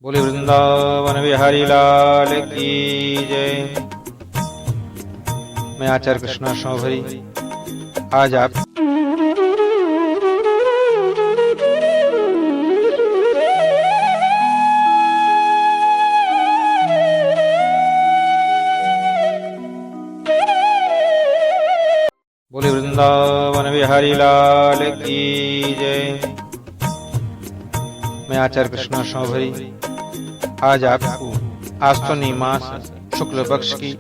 बोले वृंदावन बिहारी लाल की जय। मैं आचार्य कृष्णा शोभरी आज आप बोले वृंदावन बिहारी लाल की जय। मैं आचार्य कृष्णा शोभरी आज आपको आश्विनी मास शुक्ल पक्ष की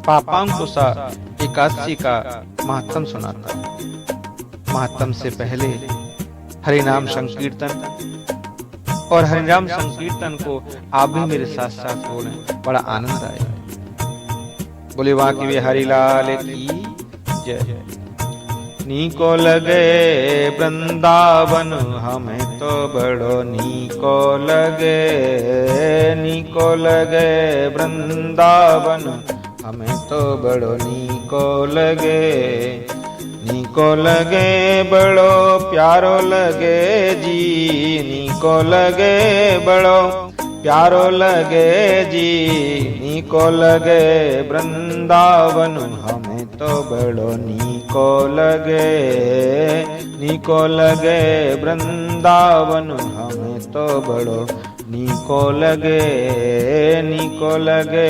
पापांकुशा एकादशी का महत्तम सुनाता हूँ। महत्तम से पहले हरिनाम संकीर्तन और हरिनाम संकीर्तन को आप भी मेरे साथ साथ बोलें, बड़ा आनंद आएगा। बोले बांके बिहारी लाल की जय। नीको लगे वृंदावन हमें तो बड़ो नीको लगे, नीको लगे वृंदावन हमें तो बड़ो नीको लगे, नीको लगे बड़ो प्यारो लगे जी, नीको लगे बड़ो प्यारो लगे जी, नीको लगे वृंदावन हमें तो बड़ो नीको लगे, नीको लगे वृंदावन हमें तो बड़ो नीको लगे, नीको लगे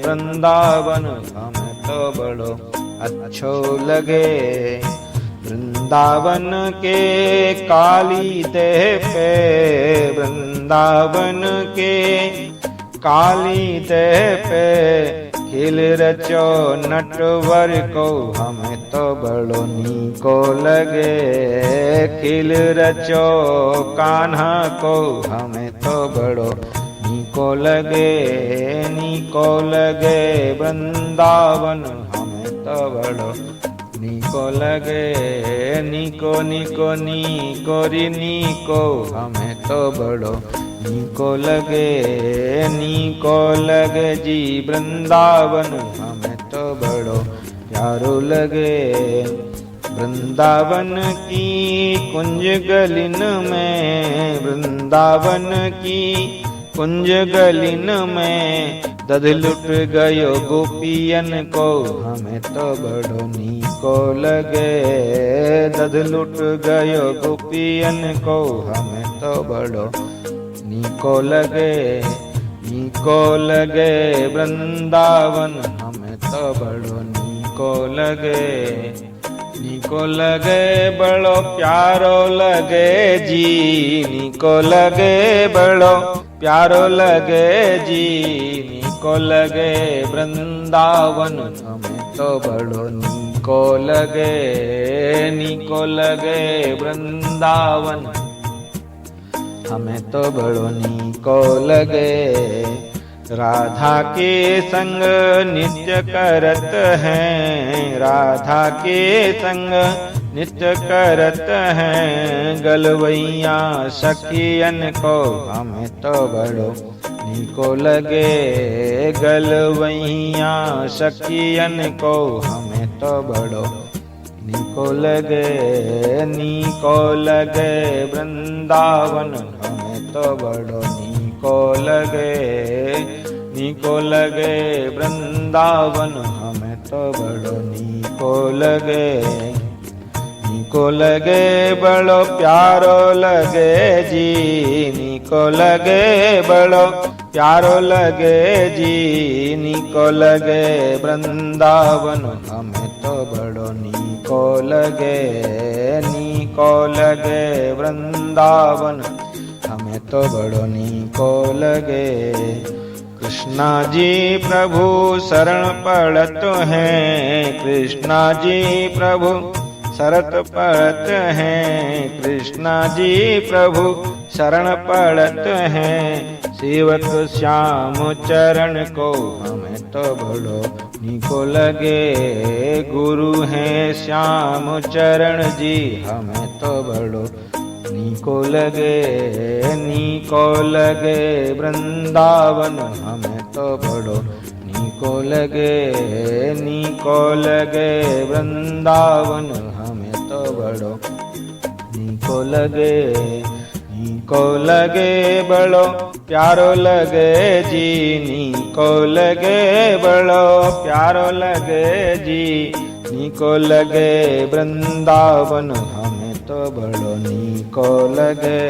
वृंदावन हमें तो बड़ो अच्छो लगे। वृंदावन के काली देह पे, वृंदावन के काली देह पे खिल रचो नटवर को हमें तो बड़ो नीको लगे, खिल रचो कान्हा को हमें तो बड़ो नीको लगे, नीको लगे वृंदावन हमें तो बड़ो नीको लगे, नीको नीको नीको री नीको हमें तो बड़ो नीको लगे, नीको लगे जी वृंदावन हमें तो बड़ो प्यारो लगे। वृंदावन की कुंज गलिन में, वृंदावन की कुंज गलिन में दध लुट गयो गोपियन को हमें तो बड़ो नीको लगे, दध लुट गयो गोपियन को हमें तो बड़ो नीको लगे, नीको लगे वृंदावन हमें तो बड़ो नीको लगे, नीको लगे बड़ो प्यारो लगे जी, नीको लगे बड़ो प्यारो लगे जी, नीको लगे वृंदावन हमें तो बड़ो नीको लगे, नीको लगे वृंदावन हमें तो बड़ो नीको लगे। राधा के संग नित्य करत हैं, राधा के संग नित्य करत हैं, गलवैया सखियन को हमें तो बड़ो नीको लगे, गलवैया सखियन को हमें तो बड़ो नीको लगे, नीको लगे वृंदावन हमें तो बड़ो नीको लगे, नीको लगे वृंदावन हमें तो बड़ो नीको लगे, नीको लगे बड़ो प्यारो लगे जी, नीको लगे बड़ो प्यारो लगे जी, नीको लगे वृंदावन हमें तो बड़ो नीको लगे, नीको लगे वृंदावन हमें तो बड़ो नीको लगे। कृष्णा जी प्रभु शरण पड़त हैं, कृष्णा जी प्रभु शरत पड़त हैं, कृष्णा जी प्रभु शरण पड़त हैं, सेवक श्याम चरण को हमें तो बड़ो नीको लगे, गुरु हैं श्याम चरण जी हमें तो बड़ो नीको लगे, नीको लगे वृंदावन हमें तो बड़ो नीको लगे, नीको लगे वृंदावन हमें तो बड़ो नीको लगे, नीको लगे बड़ो प्यारो लगे जी, नीको लगे बड़ो प्यारो लगे जी, नीको लगे वृंदावन हमें तो बड़ो नीको लगे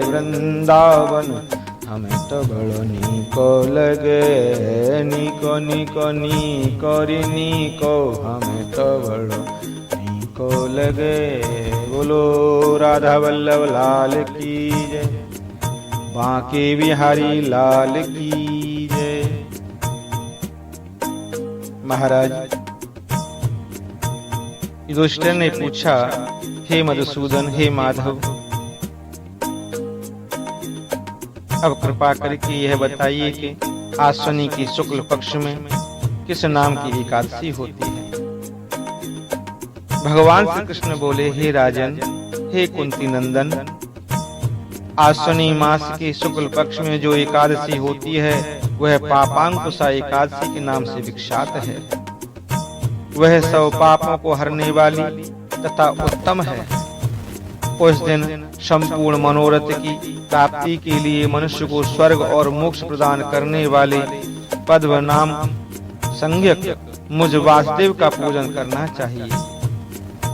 वृंदावन हमें तो बड़ो नीको लगे, नीको नीको नीको री नीको हमें तो बड़ो नीको लगे। बोलो राधा वल्लभ लाल की जय, बांके बिहारी लाल की जय। महाराज युधिष्ठिर ने पूछा, हे मधुसूदन, हे माधव, अब कृपा करके यह बताइए कि आश्विनी की शुक्ल पक्ष में किस नाम की एकादशी होती है। भगवान श्री कृष्ण बोले, हे राजन, हे कुंती नंदन, आश्विनी मास के शुक्ल पक्ष में जो एकादशी होती है वह पापांकुशा एकादशी के नाम से विख्यात है। वह सब पापों को हरने वाली तथा उत्तम है। उस दिन संपूर्ण मनोरथ की प्राप्ति के लिए मनुष्य को स्वर्ग और मोक्ष प्रदान करने वाले पद्म नाम संज्ञक मुझ वासुदेव का पूजन करना चाहिए।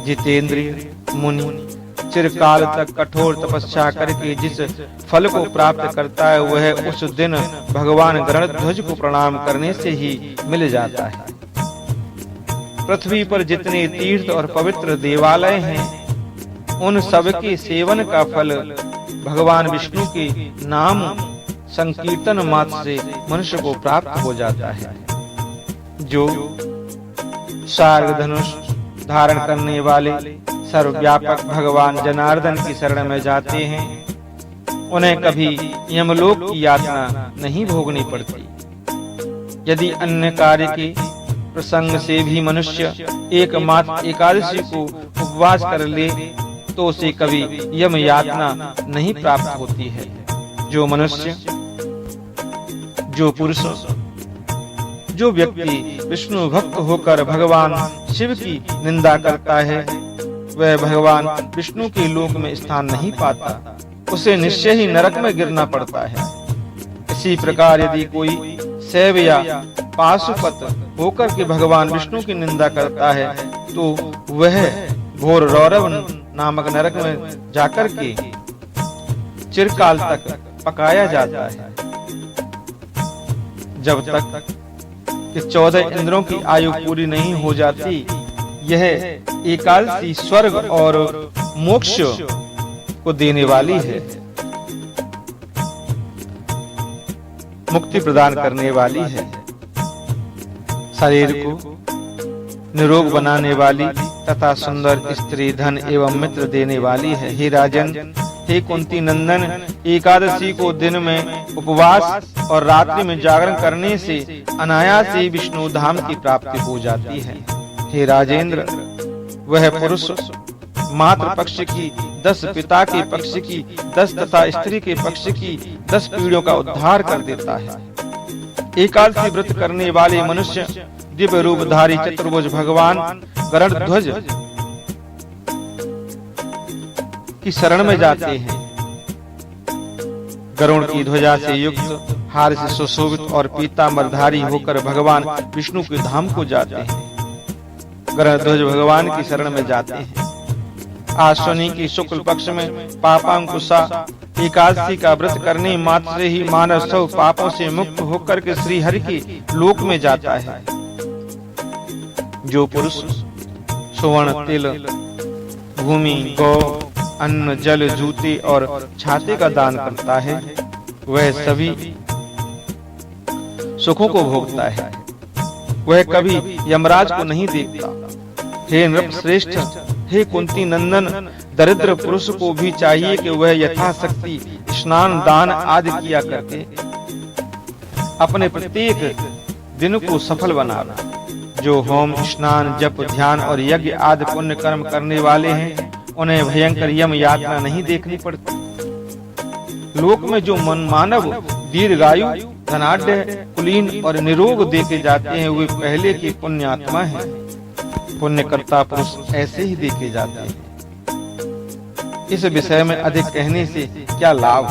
जितेंद्रिय मुनि चिरकाल तक कठोर तपस्या करके जिस फल को प्राप्त करता है वह उस दिन भगवान गरुड़ध्वज को प्रणाम करने से ही मिल जाता है। पृथ्वी पर जितने तीर्थ और पवित्र देवालय हैं उन सब के सेवन का फल भगवान विष्णु के नाम संकीर्तन मात्र से मनुष्य को प्राप्त हो जाता है। जो सार्ग धनुष धारण करने वाले सर्वव्यापक भगवान जनार्दन की शरण में जाते हैं उन्हें कभी यमलोक की यातना नहीं भोगनी पड़ती। यदि अन्य कार्य के प्रसंग से भी मनुष्य एकमात्र एकादशी को उपवास कर ले तो उसे कभी यम यातना नहीं प्राप्त होती है। जो मनुष्य, जो पुरुष, जो व्यक्ति विष्णु भक्त होकर भगवान शिव की निंदा करता है वह भगवान विष्णु के लोक में स्थान नहीं पाता, उसे निश्चय ही नरक में गिरना पड़ता है। इसी प्रकार यदि कोई शैव या पाशुपत होकर के भगवान विष्णु की निंदा करता है तो वह घोर रौरव नामक नरक में जाकर के चिरकाल तक पकाया जाता है। जब तक कि 14 इंद्रों की आयु पूरी नहीं हो जाती यह एकादशी स्वर्ग और मोक्ष को देने वाली है, मुक्ति प्रदान करने वाली है, शरीर को निरोग बनाने वाली तथा सुंदर स्त्री धन एवं मित्र देने वाली है। हे राजन, हे कुंती नंदन, एकादशी को दिन में उपवास और रात्रि में जागरण करने से अनायास ही विष्णु धाम की प्राप्ति हो जाती है। हे राजेंद्र, वह पुरुष मातृ पक्ष की 10, पिता के पक्ष की 10 तथा स्त्री के पक्ष की 10 पीढ़ियों का उद्धार कर देता है। एकादशी व्रत करने वाले मनुष्य दिव्य रूपधारी चतुर्भुज भगवान गरुड़ध्वज की शरण में जाते हैं। गरुड़ की ध्वजा से युक्त, हार से सुशोभित और पीतांबरधारी होकर भगवान विष्णु के धाम को जाते हैं। गरुड़ध्वज भगवान की शरण में जाते हैं। आश्विनी की शुक्ल पक्ष में पापांकुशा एकादशी का व्रत करने मात्र से ही मानव सब पापों से मुक्त होकर के श्री हरि के लोक में जाता है। जो पुरुष सुवर्ण, तिल, भूमि, गौ, अन्न, जल, जूते और छाते का दान करता है वह सभी सुखों को भोगता है। वह कभी यमराज को नहीं देखता। हे नृप श्रेष्ठ, हे कुंती नंदन, दरिद्र पुरुष को भी चाहिए कि वह यथाशक्ति स्नान, दान आदि किया करके अपने प्रत्येक दिन को सफल बनाना। जो होम, स्नान, जप, ध्यान और यज्ञ आदि पुण्य कर्म करने वाले हैं उन्हें भयंकर यम यातना नहीं देखनी पड़ती। लोक में जो मानव दीर्घायु, धनाढ्य, कुलीन और निरोग देखे जाते हैं वे पहले के पुण्य आत्मा हैं। पुण्य कर्ता पुरुष ऐसे ही देखे जाते हैं। इस विषय में अधिक कहने से क्या लाभ।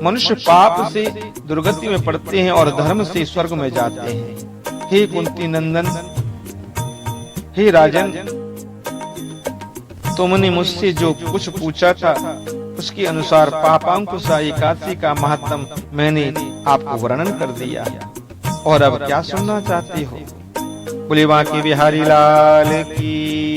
मनुष्य पाप से दुर्गति में पड़ते हैं और धर्म से स्वर्ग में जाते हैं। हे कुंती नंदन, हे राजन, तुमने मुझसे जो कुछ पूछा था उसके अनुसार पापांकुशा एकादशी का महात्म मैंने आपको वर्णन कर दिया। और अब क्या सुनना चाहते हो? बोले बांके बिहारी लाल की।